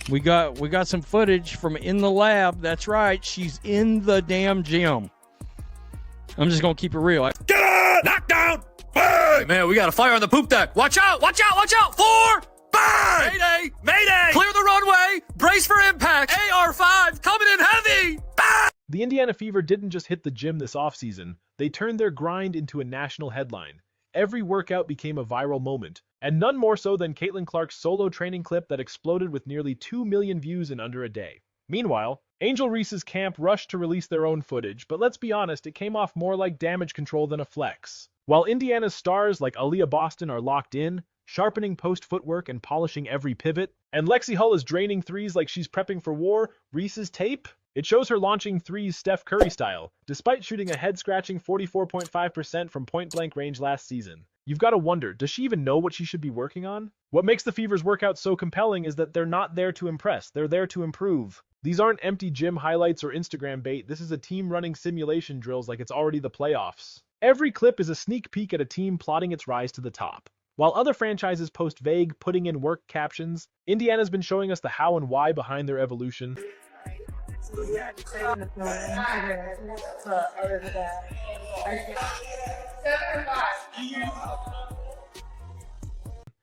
We got some footage from in the lab. That's right. She's in the damn gym. I'm just gonna keep it real. Get it! Knockdown! Bang! Hey, man, we got a fire on the poop deck. Watch out! Watch out! Watch out! 4! Bang! Mayday! Mayday! Clear the runway! Brace for impact! AR-5 coming in heavy! Bang! The Indiana Fever didn't just hit the gym this offseason, they turned their grind into a national headline. Every workout became a viral moment, and none more so than Caitlyn Clark's solo training clip that exploded with nearly 2 million views in under a day. Meanwhile, Angel Reese's camp rushed to release their own footage, but let's be honest, it came off more like damage control than a flex. While Indiana's stars like Aaliyah Boston are locked in, sharpening post footwork and polishing every pivot, and Lexi Hull is draining threes like she's prepping for war, Reese's tape? It shows her launching threes Steph Curry style, despite shooting a head-scratching 44.5% from point-blank range last season. You've got to wonder, does she even know what she should be working on? What makes the Fever's workout so compelling is that they're not there to impress, they're there to improve. These aren't empty gym highlights or Instagram bait, this is a team running simulation drills like it's already the playoffs. Every clip is a sneak peek at a team plotting its rise to the top. While other franchises post vague, putting in work captions, Indiana's been showing us the how and why behind their evolution.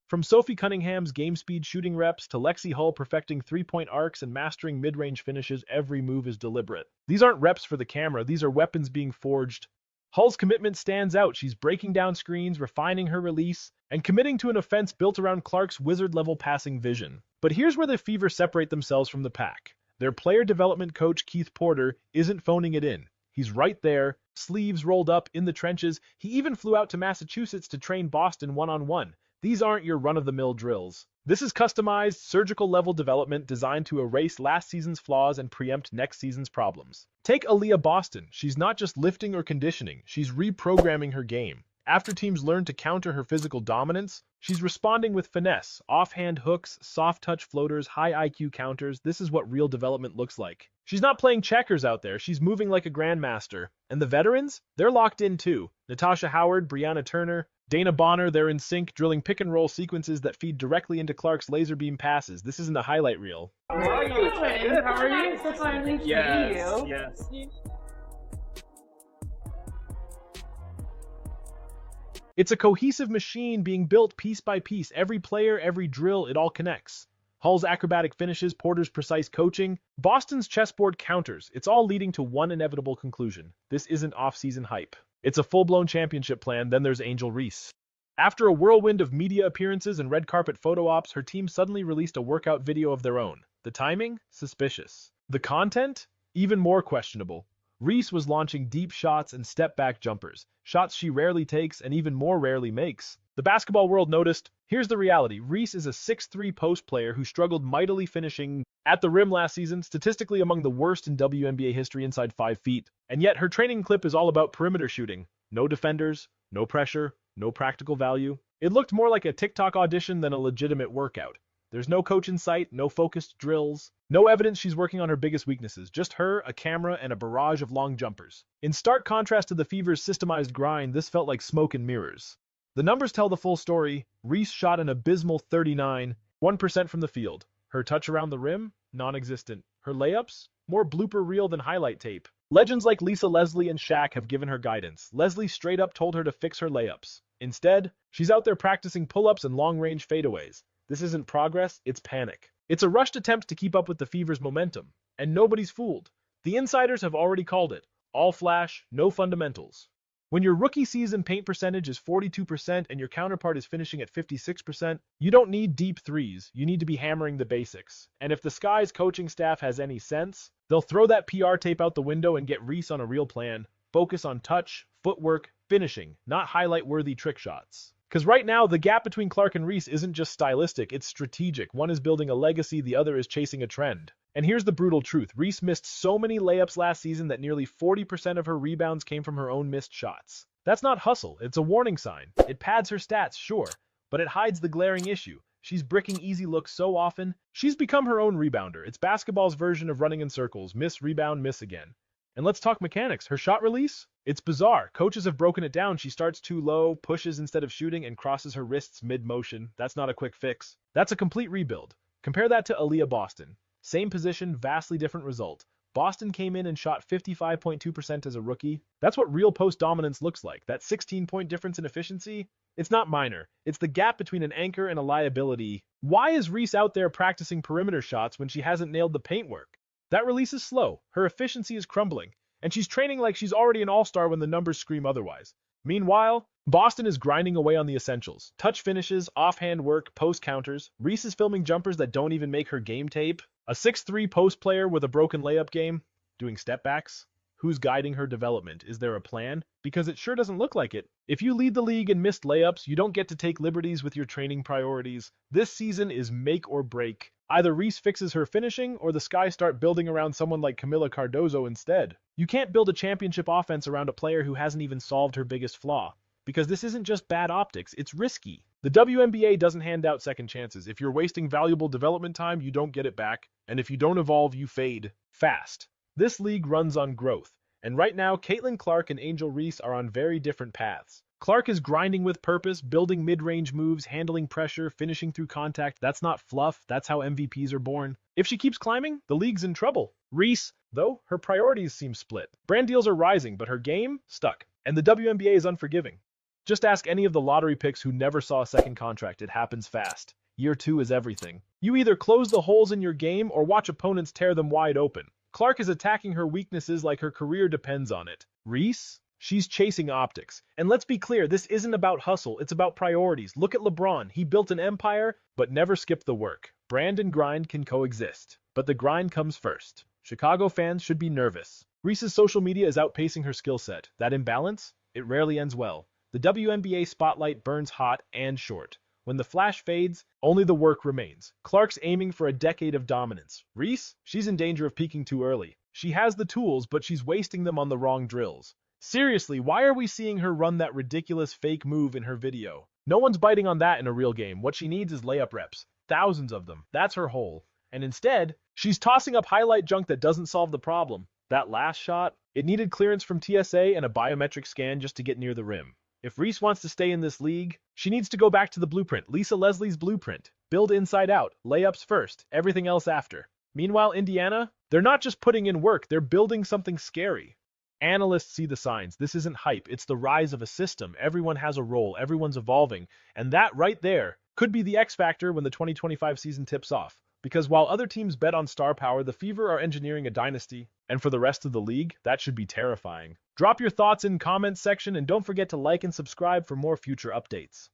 From Sophie Cunningham's game speed shooting reps to Lexi Hull perfecting three-point arcs and mastering mid-range finishes, every move is deliberate. These aren't reps for the camera, these are weapons being forged. Hull's commitment stands out. She's breaking down screens, refining her release, and committing to an offense built around Clark's wizard-level passing vision. But here's where the Fever separate themselves from the pack. Their player development coach, Keith Porter, isn't phoning it in. He's right there, sleeves rolled up, in the trenches. He even flew out to Massachusetts to train Boston one-on-one. These aren't your run-of-the-mill drills. This is customized, surgical-level development designed to erase last season's flaws and preempt next season's problems. Take Aaliyah Boston. She's not just lifting or conditioning, she's reprogramming her game. After teams learn to counter her physical dominance, she's responding with finesse, offhand hooks, soft-touch floaters, high IQ counters. This is what real development looks like. She's not playing checkers out there, she's moving like a grandmaster. And the veterans? They're locked in too. Natasha Howard, Brianna Turner, Dana Bonner, they're in sync, drilling pick-and-roll sequences that feed directly into Clark's laser beam passes. This isn't a highlight reel. How are you? Good. How are you? So finally to meet you. Yes. It's a cohesive machine being built piece by piece. Every player, every drill, it all connects. Hull's acrobatic finishes, Porter's precise coaching, Boston's chessboard counters. It's all leading to one inevitable conclusion. This isn't off-season hype. It's a full-blown championship plan. Then there's Angel Reese. After a whirlwind of media appearances and red carpet photo ops, her team suddenly released a workout video of their own. The timing? Suspicious. The content? Even more questionable. Reese was launching deep shots and step-back jumpers, shots she rarely takes and even more rarely makes. The basketball world noticed. Here's the reality. Reese is a 6'3" post player who struggled mightily finishing at the rim last season, statistically among the worst in WNBA history inside 5 feet. And yet her training clip is all about perimeter shooting. No defenders, no pressure, no practical value. It looked more like a TikTok audition than a legitimate workout. There's no coach in sight, no focused drills, no evidence she's working on her biggest weaknesses, just her, a camera, and a barrage of long jumpers. In stark contrast to the Fever's systemized grind, this felt like smoke and mirrors. The numbers tell the full story. Reese shot an abysmal 39.1% from the field. Her touch around the rim? Non-existent. Her layups? More blooper reel than highlight tape. Legends like Lisa Leslie and Shaq have given her guidance. Leslie straight up told her to fix her layups. Instead, she's out there practicing pull-ups and long-range fadeaways. This isn't progress, it's panic. It's a rushed attempt to keep up with the Fever's momentum. And nobody's fooled. The insiders have already called it. All flash, no fundamentals. When your rookie season paint percentage is 42% and your counterpart is finishing at 56%, you don't need deep threes, you need to be hammering the basics. And if the Sky's coaching staff has any sense, they'll throw that PR tape out the window and get Reese on a real plan. Focus on touch, footwork, finishing, not highlight-worthy trick shots. Because right now, the gap between Clark and Reese isn't just stylistic, it's strategic. One is building a legacy, the other is chasing a trend. And here's the brutal truth. Reese missed so many layups last season that nearly 40% of her rebounds came from her own missed shots. That's not hustle, it's a warning sign. It pads her stats, sure, but it hides the glaring issue. She's bricking easy looks so often, she's become her own rebounder. It's basketball's version of running in circles. Miss, rebound, miss again. And let's talk mechanics. Her shot release? It's bizarre. Coaches have broken it down. She starts too low, pushes instead of shooting, and crosses her wrists mid-motion. That's not a quick fix. That's a complete rebuild. Compare that to Aaliyah Boston. Same position, vastly different result. Boston came in and shot 55.2% as a rookie. That's what real post dominance looks like. That 16-point difference in efficiency? It's not minor. It's the gap between an anchor and a liability. Why is Reese out there practicing perimeter shots when she hasn't nailed the paint work? That release is slow. Her efficiency is crumbling. And she's training like she's already an all-star when the numbers scream otherwise. Meanwhile, Boston is grinding away on the essentials. Touch finishes, offhand work, post counters. Reese is filming jumpers that don't even make her game tape. A 6'3" post player with a broken layup game, doing step backs. Who's guiding her development? Is there a plan? Because it sure doesn't look like it. If you lead the league in missed layups, you don't get to take liberties with your training priorities. This season is make or break. Either Reese fixes her finishing, or the Sky start building around someone like Camila Cardozo instead. You can't build a championship offense around a player who hasn't even solved her biggest flaw. Because this isn't just bad optics, it's risky. The WNBA doesn't hand out second chances. If you're wasting valuable development time, you don't get it back. And if you don't evolve, you fade. Fast. This league runs on growth. And right now, Caitlyn Clark and Angel Reese are on very different paths. Clark is grinding with purpose, building mid-range moves, handling pressure, finishing through contact. That's not fluff. That's how MVPs are born. If she keeps climbing, the league's in trouble. Reese, though, her priorities seem split. Brand deals are rising, but her game, stuck. And the WNBA is unforgiving. Just ask any of the lottery picks who never saw a second contract. It happens fast. Year 2 is everything. You either close the holes in your game or watch opponents tear them wide open. Clark is attacking her weaknesses like her career depends on it. Reese? She's chasing optics. And let's be clear, this isn't about hustle, it's about priorities. Look at LeBron. He built an empire, but never skipped the work. Brand and grind can coexist. But the grind comes first. Chicago fans should be nervous. Reese's social media is outpacing her skill set. That imbalance? It rarely ends well. The WNBA spotlight burns hot and short. When the flash fades, only the work remains. Clark's aiming for a decade of dominance. Reese? She's in danger of peaking too early. She has the tools, but she's wasting them on the wrong drills. Seriously, why are we seeing her run that ridiculous fake move in her video? No one's biting on that in a real game. What she needs is layup reps. Thousands of them. That's her hole. And instead, she's tossing up highlight junk that doesn't solve the problem. That last shot, it needed clearance from TSA and a biometric scan just to get near the rim. If Reese wants to stay in this league, she needs to go back to the blueprint, Lisa Leslie's blueprint. Build inside out, layups first, everything else after. Meanwhile, Indiana, they're not just putting in work, they're building something scary. Analysts see the signs. This isn't hype, it's the rise of a system. Everyone has a role, everyone's evolving. And that right there could be the X factor when the 2025 season tips off. Because while other teams bet on star power, the Fever are engineering a dynasty. And for the rest of the league, that should be terrifying. Drop your thoughts in comments section and don't forget to like and subscribe for more future updates.